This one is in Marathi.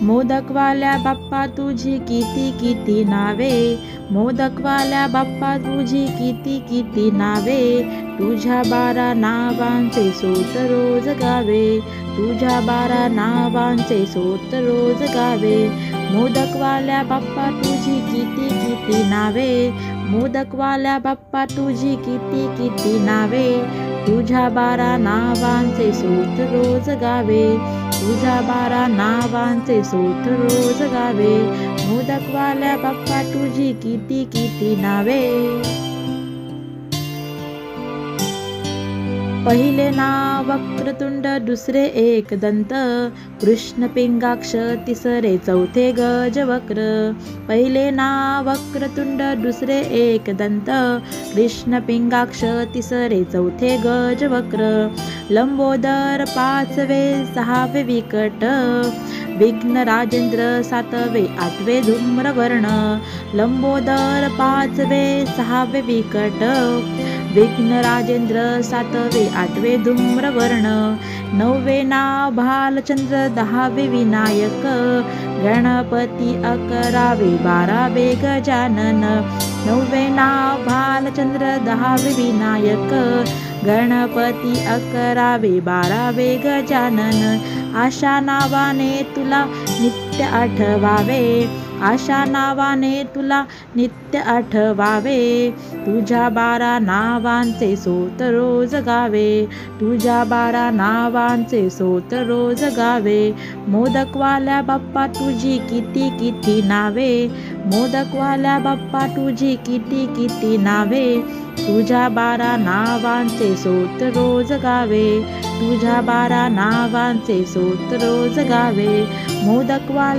मोदकवाल्या बाप्पा तुझी किती किती नावे, मोदकवाल्या बाप्पा तुझी किती किती नावे, तुझ्या 12 नावांचे सोत रोज गावे, तुझ्या 12 नावांचे सोत रोज गावे. मोदकवाल्या बाप्पा तुझी किती किती नावे, मोदकवाल्या बाप्पा तुझी किती किती नावे, तुझ्या 12 नावांचे सोत रोज गावे, तुझ्या 12 नावांचे सोत रोज गावे. मोदकवाल्या बाप्पा तुझी किती किती नावे. पहिले नाव वक्रतुंड, दुसरे एकदंत, कृष्ण पिंगाक्ष, तिसरे चौथे गजवक्र. पहिले नाव वक्रतुंड, दुसरे एकदंत, कृष्ण पिंगाक्ष, तिसरे चौथे गजवक्र. लंबोदर पाचवे सहावे विकट, विघ्न राजेंद्र सातवे आठवे धूम्रवर्ण. लंबोदर पाचवे सहावे विकट, विघ्न राजेंद्र सातवे आठवे धूम्रवर्ण. नववे नाव भालचंद्र, दहावे विनायक, गणपती 11वे 12वे गजानन. नववे नाव भालचंद्र, 10वे विनायक, गणपती 11वे 12वे गजानन. अशा नावाने तुला नित्य आठवावे, अशा नावाने तुला नित्य आठवावे, तुझ्या 12 नावांचे सोत रोज गावे, तुझ्या 12 नावांचे सोत रोज गावे. मोदकवाल्या बाप्पा तुझी किती किती नावे, मोदकवाल्या बाप्पा तुझी किती किती नावे, तुझ्या 12 नावांचे सोत रोज गावे, तुझ्या 12 नावांचे सोत रोज गावे. मोदकवाल्या